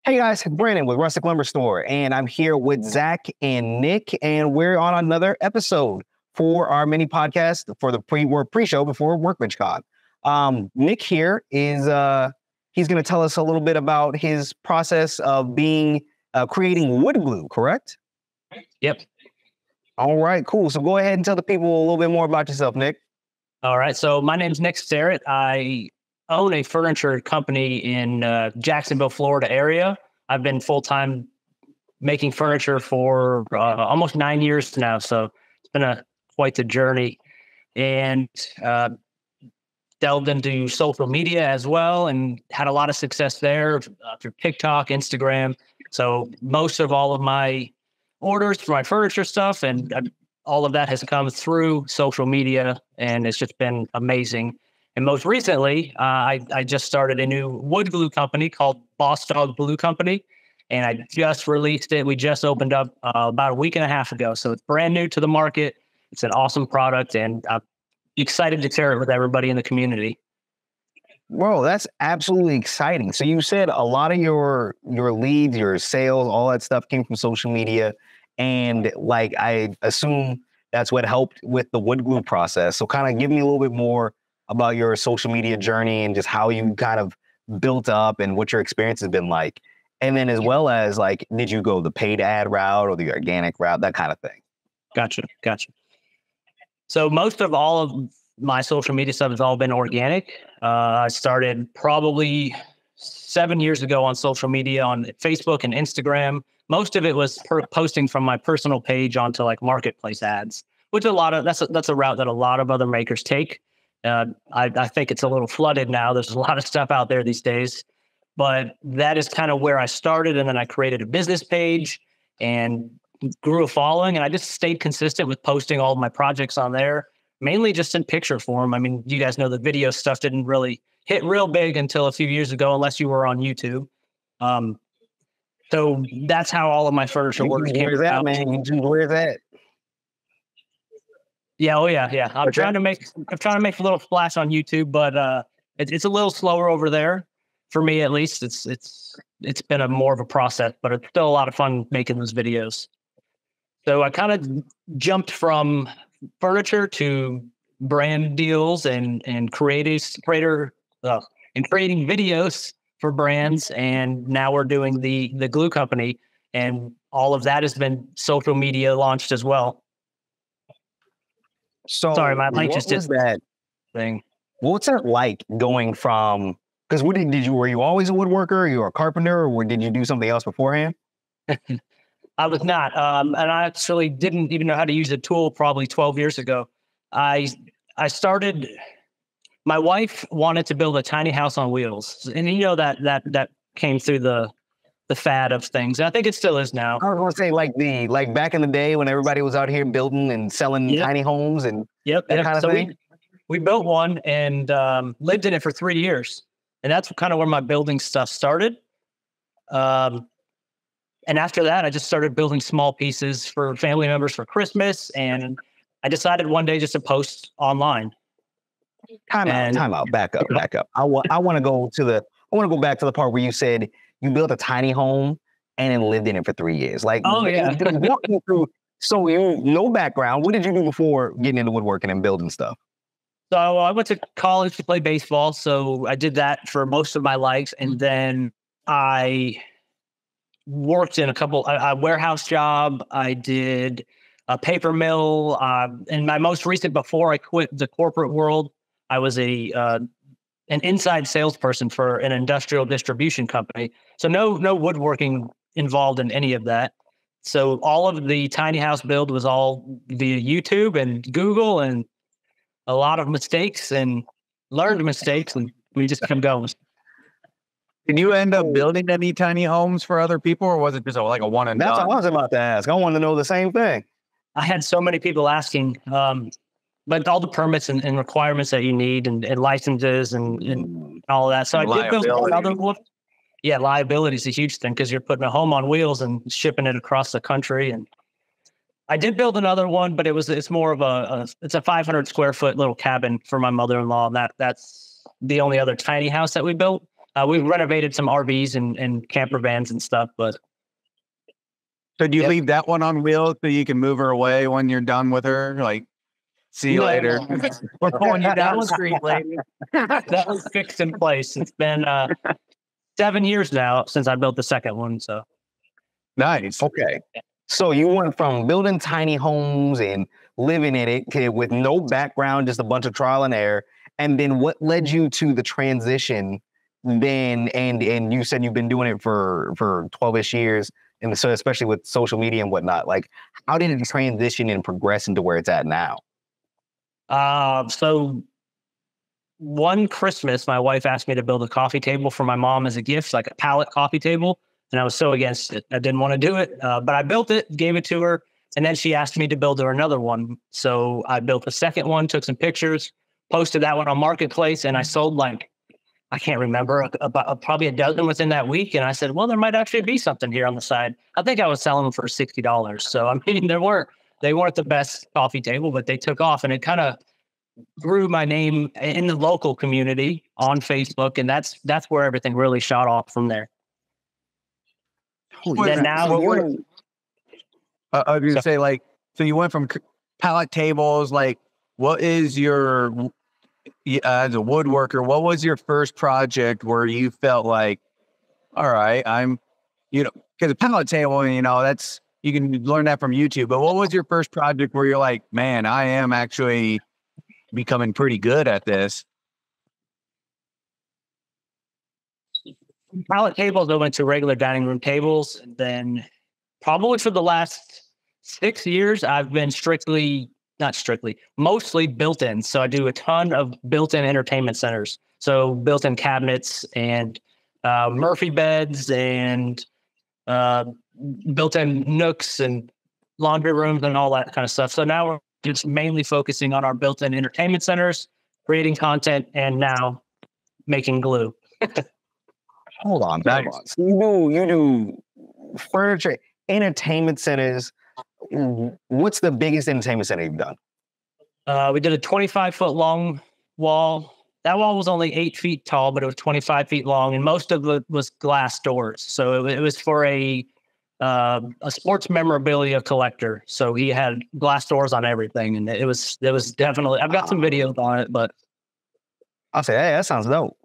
Hey guys, Brandon with Rustic Lumber Store, and I'm here with Zach and Nick, and we're on another episode for our mini podcast for the pre-show before Workbench Con. Nick here is he's going to tell us a little bit about his process of creating wood glue, correct? Yep. All right, cool. So go ahead and tell the people a little bit more about yourself, Nick. All right. So my name's Nick Starrett. I own a furniture company in Jacksonville, Florida area. I've been full-time making furniture for almost 9 years now. So it's been quite the journey, and delved into social media as well and had a lot of success there through TikTok, Instagram. So most of all of my orders for my furniture stuff and all of that has come through social media, and it's just been amazing. And most recently, I just started a new wood glue company called Boss Dog Glue Company, and I just released it. We just opened up about a week and a half ago, so it's brand new to the market. It's an awesome product, and I'm excited to share it with everybody in the community. Bro, that's absolutely exciting. So you said a lot of your leads, your sales, all that stuff came from social media, and like I assume that's what helped with the wood glue process. So kind of give me a little bit more about your social media journey and just how you kind of built up and what your experience has been like. And then as well as like, did you go the paid ad route or the organic route, that kind of thing? Gotcha. So most of all of my social media stuff has all been organic. I started probably 7 years ago on social media on Facebook and Instagram. Most of it was posting from my personal page onto like marketplace ads, which that's a route that a lot of other makers take. I think it's a little flooded now. There's a lot of stuff out there these days, but that is kind of where I started. And then I created a business page and grew a following. And I just stayed consistent with posting all of my projects on there, mainly just in picture form. I mean, you guys know the video stuff didn't really hit real big until a few years ago, unless you were on YouTube. So that's how all of my furniture orders came about. Where's that? Yeah. Oh yeah. I'm trying to make a little splash on YouTube, but it's a little slower over there for me, at least. It's been more of a process, but it's still a lot of fun making those videos. So I kind of jumped from furniture to brand deals and creating videos for brands, and now we're doing the glue company, and all of that has been social media launched as well. So sorry, my mic just did that thing. What's it like going from? Because were you always a woodworker? You were a carpenter, or did you do something else beforehand? I was not, and I actually didn't even know how to use a tool. Probably 12 years ago, I started. My wife wanted to build a tiny house on wheels, and you know that came through the fad of things. I think it still is now. I was going to say like back in the day when everybody was out here building and selling tiny homes and that kind of thing. We built one and lived in it for 3 years, and that's kind of where my building stuff started. And after that, I just started building small pieces for family members for Christmas, and I decided one day just to post online. Time out. Back up. I want to go back to the part where you said you built a tiny home and then lived in it for 3 years. Like, oh yeah. Walk me through. So no background. What did you do before getting into woodworking and building stuff? So I went to college to play baseball. So I did that for most of my life, and then I worked in a warehouse job. I did a paper mill. And my most recent, before I quit the corporate world, I was an inside salesperson for an industrial distribution company. So no woodworking involved in any of that. So all of the tiny house build was all via YouTube and Google, and a lot of mistakes and learned mistakes, and we just kept going. Did you end up building any tiny homes for other people, or was it just like a one and done? That's what I was about to ask. I wanted to know the same thing. I had so many people asking, but all the permits and requirements that you need and licenses and all of that. So I did build another one. Yeah, liability is a huge thing because you're putting a home on wheels and shipping it across the country. And I did build another one, but it's more of it's a 500 square foot little cabin for my mother-in-law. And that's the only other tiny house that we built. We've renovated some RVs and camper vans and stuff, but. So do you leave that one on wheels so you can move her away when you're done with her? Like, see you later. We're pulling you down the street, lady. That was fixed in place. It's been 7 years now since I built the second one. So nice. Okay. So you went from building tiny homes and living in it with no background, just a bunch of trial and error. And then what led you to the transition then? And you said you've been doing it for 12-ish years. And so especially with social media and whatnot, like how did it transition and progress into where it's at now? So one Christmas, my wife asked me to build a coffee table for my mom as a gift, like a pallet coffee table. And I was so against it. I didn't want to do it, but I built it, gave it to her. And then she asked me to build her another one. So I built the second one, took some pictures, posted that one on Marketplace, and I sold like, I can't remember, about probably a dozen within that week. And I said, well, there might actually be something here on the side. I think I was selling them for $60. So, I mean, they weren't the best coffee table, but they took off, and it kind of grew my name in the local community on Facebook. And that's where everything really shot off from there. Then now I was going to say, like, so you went from pallet tables, like, what is your, as a woodworker, what was your first project where you felt like, all right, because a pallet table, that's, you can learn that from YouTube, but what was your first project where you're like, man, I am actually becoming pretty good at this? Pallet tables, I went to regular dining room tables. And then probably for the last 6 years, I've been mostly built-in. So I do a ton of built-in entertainment centers. So built-in cabinets and Murphy beds and built-in nooks and laundry rooms and all that kind of stuff. So now we're just mainly focusing on our built-in entertainment centers, creating content, and now making glue. Hold on. So you do furniture, entertainment centers. What's the biggest entertainment center you've done? We did a 25-foot long wall. That wall was only 8 feet tall, but it was 25 feet long, and most of it was glass doors. So it was for a sports memorabilia collector. So he had glass doors on everything, and it was definitely. I've got some videos on it, but I'll say, hey, that sounds dope.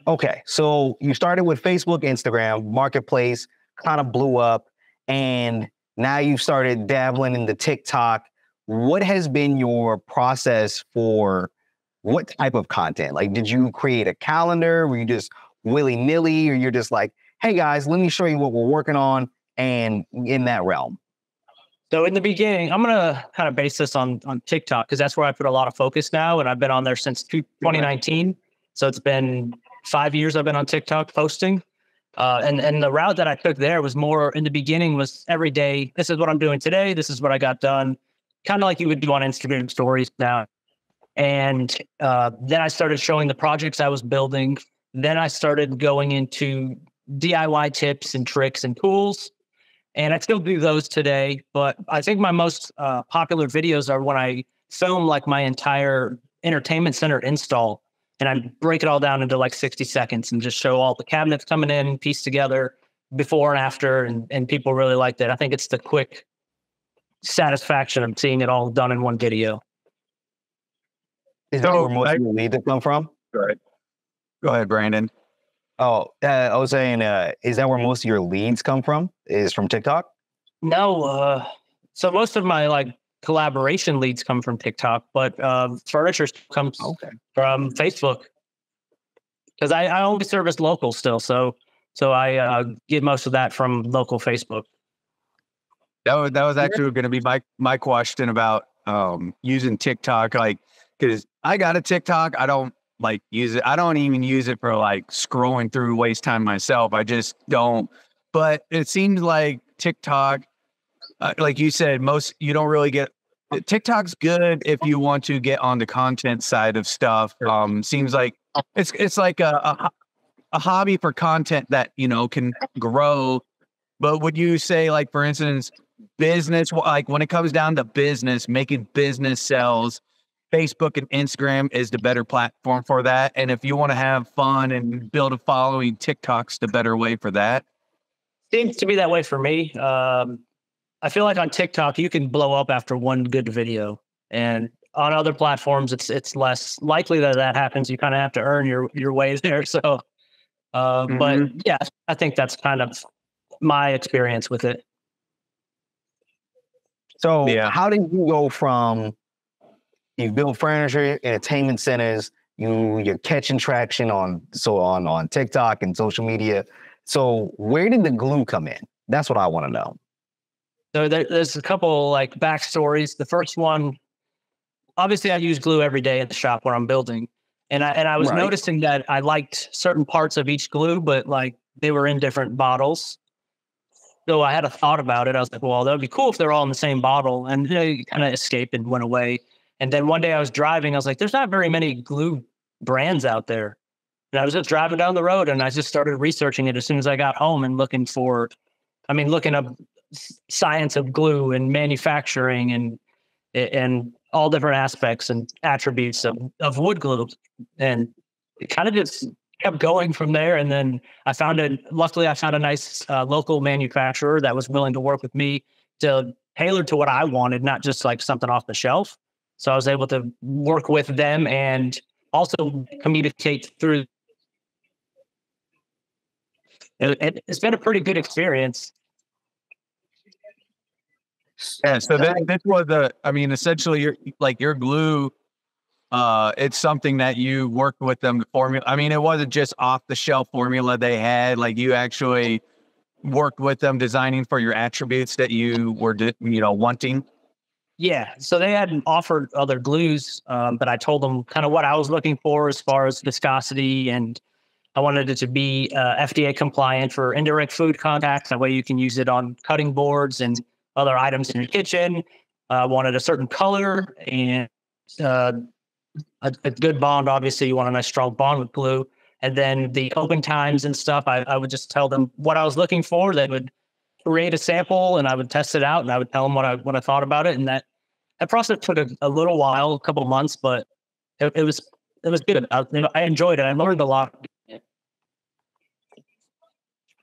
Okay, so you started with Facebook, Instagram, Marketplace, kind of blew up, and now you've started dabbling into TikTok. What has been your process for what type of content? Like, did you create a calendar? Were you just willy-nilly, or you're just like, hey guys, let me show you what we're working on, and in that realm? So in the beginning, I'm going to kind of base this on TikTok, because that's where I put a lot of focus now, and I've been on there since 2019. So it's been 5 years I've been on TikTok posting. And the route that I took there was more, in the beginning, was every day, this is what I'm doing today. This is what I got done. Kind of like you would do on Instagram stories now. And then I started showing the projects I was building. Then I started going into DIY tips and tricks and tools. And I still do those today. But I think my most popular videos are when I film like my entire entertainment center install. And I break it all down into like 60 seconds and just show all the cabinets coming in, pieced together before and after. And people really like that. I think it's the quick satisfaction of seeing it all done in one video. Is that where most of your leads come from? Right. Go ahead, Brandon. Oh, I was saying, is that where most of your leads come from? Is from TikTok? No. So most of my like collaboration leads come from TikTok, but furniture comes from Facebook, because I only service local still. So I get most of that from local Facebook. That was actually going to be my question about using TikTok, like, because I got a TikTok. I don't like use it. I don't even use it for like scrolling through, waste time myself. I just don't. But it seems like TikTok, like you said, you don't really get. TikTok's good if you want to get on the content side of stuff. Seems like it's like a hobby for content that can grow. But would you say, like, for instance, business, like when it comes down to business, making business sales, Facebook and Instagram is the better platform for that. And if you want to have fun and build a following, TikTok's the better way for that. Seems to be that way for me. I feel like on TikTok, you can blow up after one good video. And on other platforms, it's less likely that happens. You kind of have to earn your way there. So, but yeah, I think that's kind of my experience with it. So how did you go from, you build furniture, entertainment centers, you're catching traction on TikTok and social media. So where did the glue come in? That's what I want to know. So there's a couple like backstories. The first one, obviously I use glue every day at the shop where I'm building. And I was noticing that I liked certain parts of each glue, but like they were in different bottles. So I had a thought about it. I was like, well, that would be cool if they're all in the same bottle. And it kind of escaped and went away. And then one day I was driving, I was like, there's not very many glue brands out there. And I was just driving down the road and I just started researching it as soon as I got home and looking up science of glue and manufacturing and all different aspects and attributes of wood glue. And it kind of just kept going from there. And then luckily I found a nice local manufacturer that was willing to work with me to tailor to what I wanted, not just like something off the shelf. So I was able to work with them and also communicate through. It's been a pretty good experience. Yeah. So this was essentially your glue. It's something that you worked with them to formula. I mean, it wasn't just off the shelf formula they had. Like you actually worked with them designing for your attributes that you were, wanting. Yeah. So they hadn't offered other glues, but I told them kind of what I was looking for as far as viscosity, and I wanted it to be FDA compliant for indirect food contact. That way you can use it on cutting boards and other items in your kitchen. Wanted a certain color and a good bond. Obviously, you want a nice strong bond with glue. And then the open times and stuff, I would just tell them what I was looking for. They would create a sample and I would test it out and I would tell them what I thought about it. And that process took a little while, a couple of months, but it was good. I enjoyed it. I learned a lot.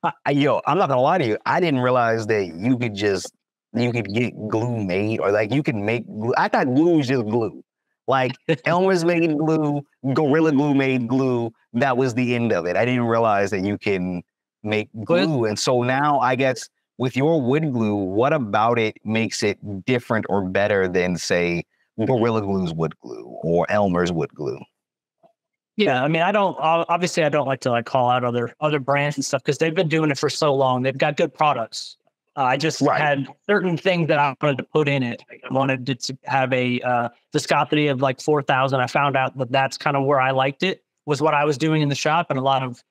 I'm not gonna lie to you. I didn't realize that you could get glue made, or like you can make glue. I thought glue was just glue. Like Elmer's made glue, Gorilla Glue made glue. That was the end of it. I didn't realize that you can make glue. And so now I guess with your wood glue, what about it makes it different or better than, say, Gorilla Glue's wood glue or Elmer's wood glue? Yeah, I mean, I don't like to call out other brands and stuff because they've been doing it for so long. They've got good products. I just had certain things that I wanted to put in it. I wanted it to have a viscosity of like 4,000. I found out that that's kind of where I liked it, was what I was doing in the shop. And a lot of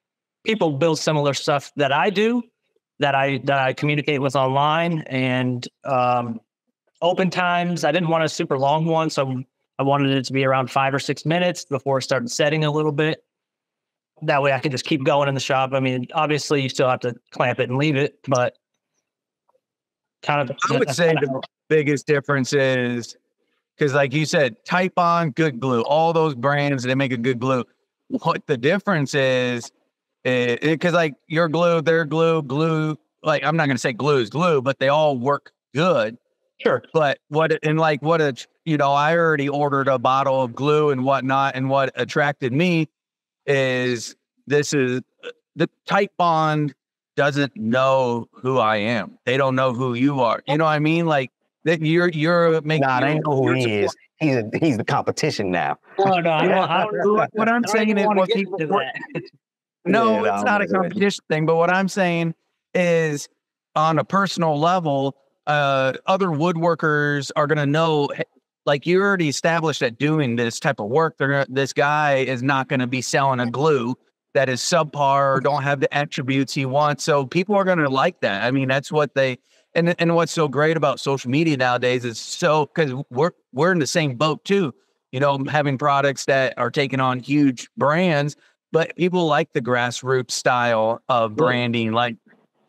people build similar stuff that I do, that I communicate with online. And open times, I didn't want a super long one. So I wanted it to be around 5 or 6 minutes before it started setting a little bit. That way I could just keep going in the shop. I mean, obviously you still have to clamp it and leave it, but kind of. I would say the biggest difference is, because like you said, Type-On, good glue, all those brands, they make a good glue. What the difference is because like your glue, their glue, like I'm not going to say glue is glue, but they all work good. Sure. But I already ordered a bottle of glue and whatnot. And what attracted me is the Type-On doesn't know who I am. They don't know who you are. You know what I mean? Like that you're making. Nah, they know who he is. He's the competition now. Oh, no, I don't, what I'm saying is what people do that. No, it's not a competition thing. But what I'm saying is, on a personal level, other woodworkers are going to know, like you already established that doing this type of work, this guy is not going to be selling a glue that is subpar or don't have the attributes he wants. So people are going to like that. I mean, that's what and what's so great about social media nowadays is because we're in the same boat too, having products that are taking on huge brands, but people like the grassroots style of branding. Like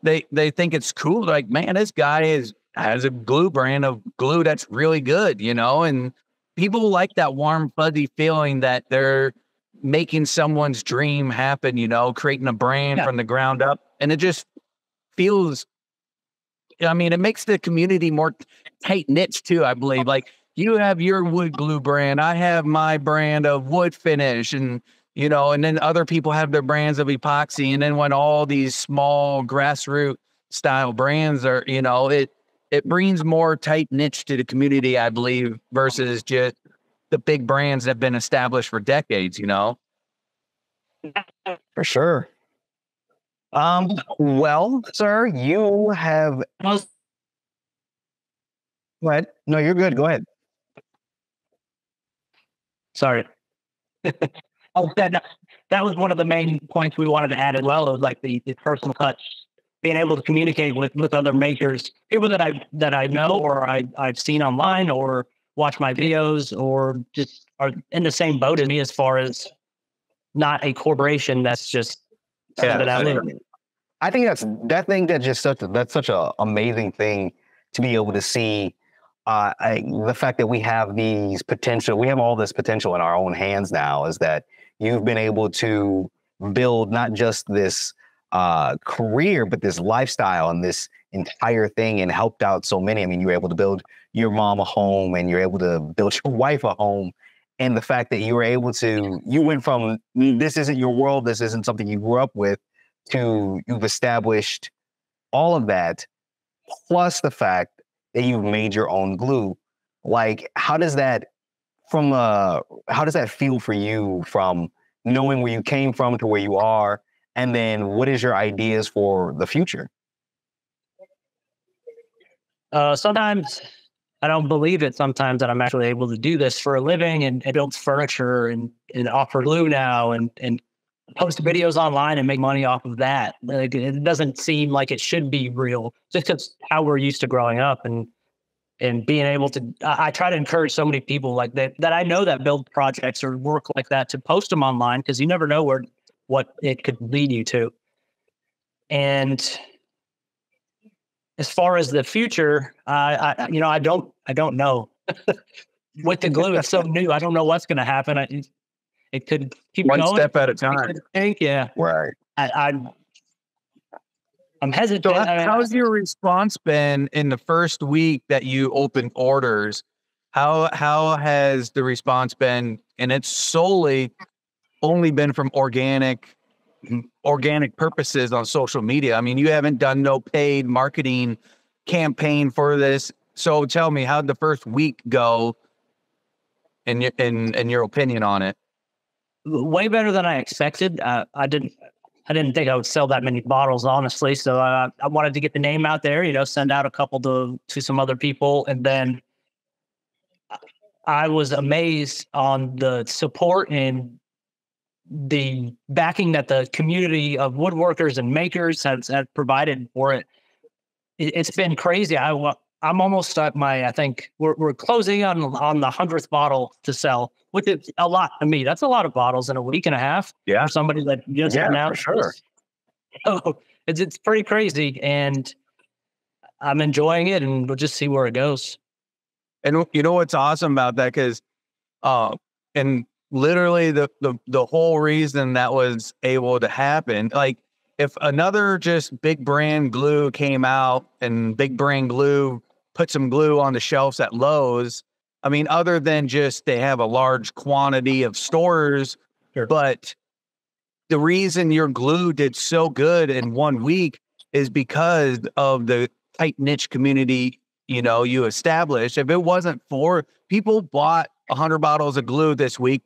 they think it's cool. Like, man, this guy has a glue brand of glue that's really good, and people like that warm, fuzzy feeling that they're making someone's dream happen, you know, creating a brand from the ground up. And it just feels, I mean, it makes the community more tight knit too, I believe. Like you have your wood glue brand, I have my brand of wood finish, and you know, and then other people have their brands of epoxy. And then when all these small grassroots style brands are, you know, it brings more tight niche to the community, I believe, versus just the big brands that have been established for decades, you know? For sure. Well, sir, you have. Go ahead. No, you're good. Go ahead. Sorry. Oh, that was one of the main points we wanted to add as well. It was like the personal touch, being able to communicate with other makers, people that I know or I've seen online or watch my videos or just are in the same boat as me as far as not a corporation that's just that I live. I think that's such a amazing thing to be able to see. The fact that we have all this potential in our own hands now is that you've been able to build not just this career, but this lifestyle and this entire thing, and helped out so many. I mean, you were able to build your mom a home, and you're able to build your wife a home. And the fact that you went from this isn't your world, this isn't something you grew up with, to you've established all of that, plus the fact that you've made your own glue. Like, how does that feel for you, from knowing where you came from to where you are? And then what is your ideas for the future? Sometimes I don't believe it sometimes that I'm actually able to do this for a living and build furniture and offer glue now and post videos online and make money off of that. Like, it doesn't seem like it should be real, just because how we're used to growing up and being able to, I try to encourage so many people like that I know that build projects or work like that to post them online, because you never know what it could lead you to. And as far as the future, I don't know. With the glue, it's so new. I don't know what's going to happen. It could keep one going. step at a time. Yeah. Right. I'm hesitant. So how's your response been in the first week that you opened orders? How has the response been? And it's solely only been from organic purposes on social media. I mean, you haven't done no paid marketing campaign for this. So tell me, how'd the first week go in your opinion on it? Way better than I expected. I didn't think I would sell that many bottles, honestly. So I wanted to get the name out there, send out a couple to some other people. And then I was amazed on the support and the backing that the community of woodworkers and makers has provided for it. It's been crazy. I'm almost at I think we're closing on the 100th bottle to sell, which is a lot to me. That's a lot of bottles in a week and a half. Yeah. For somebody that just announced. For sure. So it's pretty crazy, and I'm enjoying it, and we'll just see where it goes. And you know what's awesome about that? Because, and literally the whole reason that was able to happen, like if another just big brand glue came out and big brand glue put some glue on the shelves at Lowe's, I mean, other than just they have a large quantity of stores, sure. But the reason your glue did so good in 1 week is because of the tight niche community, you established. If it wasn't for people bought 100 bottles of glue this week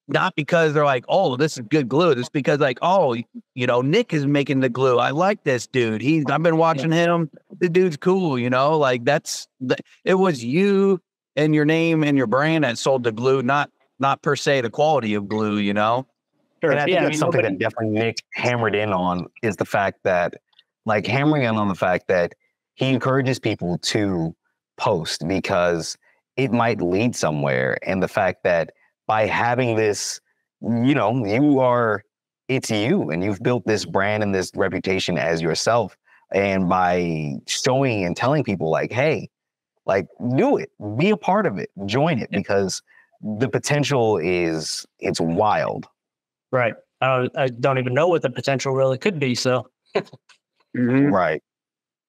not because they're like, oh, this is good glue. It's because like, oh, Nick is making the glue. I like this dude. I've been watching him. The dude's cool, like it was you and your name and your brand that sold the glue, not per se the quality of glue, Sure. And I think that's something that definitely Nick hammered in on, is the fact that, like, hammering in on the fact that he encourages people to post because it might lead somewhere. And the fact that by having this, it's you, and you've built this brand and this reputation as yourself. And by showing and telling people like, hey, like do it, be a part of it, join it, because the potential it's wild. Right. I don't even know what the potential really could be. So, Right.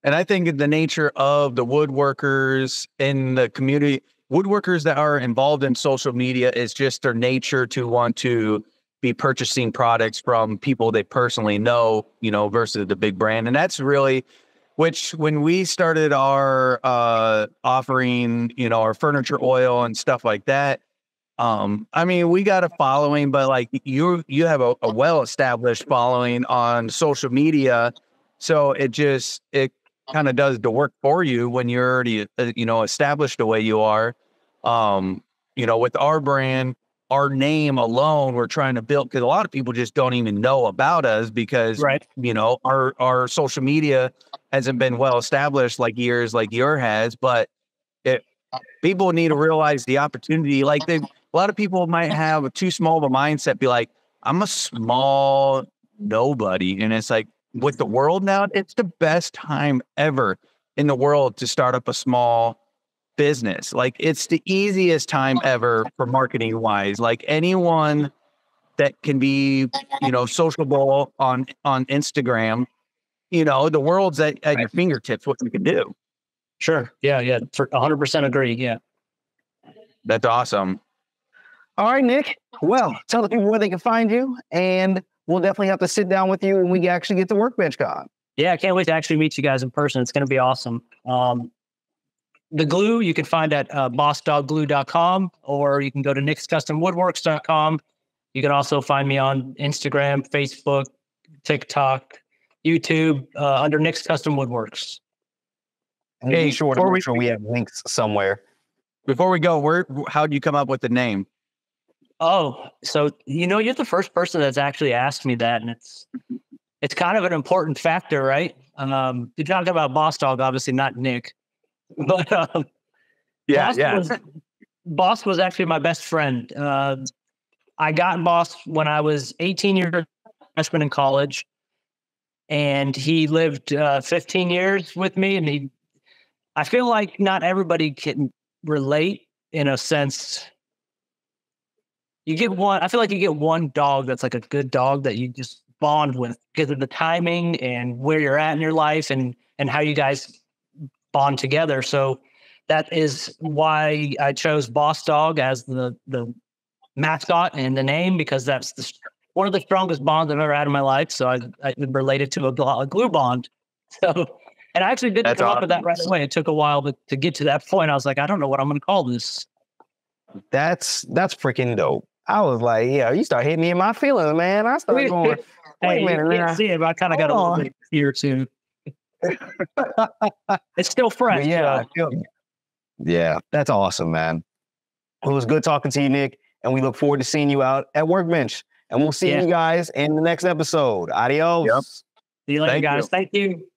And I think the nature of the woodworkers in the community, woodworkers that are involved in social media, is just their nature to want to be purchasing products from people they personally know, versus the big brand. And that's really, which when we started our offering, our furniture oil and stuff like that, I mean, we got a following, but like you have a well-established following on social media. So it kind of does the work for you when you're already, established the way you are. With our brand, our name alone, we're trying to build, because a lot of people just don't even know about us because, our social media hasn't been well established like yours has, but people need to realize the opportunity. Like a lot of people might have too small of a mindset, be like, I'm a small nobody. And it's like, with the world now, it's the best time ever in the world to start up a small business. Like it's the easiest time ever for marketing wise. Like anyone that can be, sociable on Instagram, the world's at your fingertips, what you can do. Sure. Yeah. For 100% agree. Yeah. That's awesome. All right, Nick. Well, tell the people where they can find you, and we'll definitely have to sit down with you when we actually get to Workbench Con. Yeah, I can't wait to actually meet you guys in person. It's going to be awesome. The glue you can find at bossdogglue.com, or you can go to nickscustomwoodworks.com. You can also find me on Instagram, Facebook, TikTok, YouTube, under Nick's Custom Woodworks. And we'll be sure to make sure we have links somewhere. Before we go, how do you come up with the name? Oh, so you're the first person that's actually asked me that, and it's kind of an important factor, right? You're talking about Boss Dog, obviously not Nick, but Boss was actually my best friend. I got Boss when I was 18 years freshman in college, and he lived 15 years with me, and I feel like not everybody can relate in a sense. I feel like you get one dog that's like a good dog that you just bond with because of the timing and where you're at in your life and how you guys bond together. So that is why I chose Boss Dog as the mascot and the name, because that's one of the strongest bonds I've ever had in my life. So I related to a glue bond. So, and I actually didn't come up with that right away. It took a while to get to that point. I was like, I don't know what I'm going to call this. That's freaking dope. I was like, yeah, you start hitting me in my feelings, man. I started going, wait a minute. You can't see it, but I kind of got a little bit here too. It's still fresh. But yeah, yeah, that's awesome, man. It was good talking to you, Nick, and we look forward to seeing you out at Workbench. And we'll see you guys in the next episode. Adios. See you later, guys. Thank you.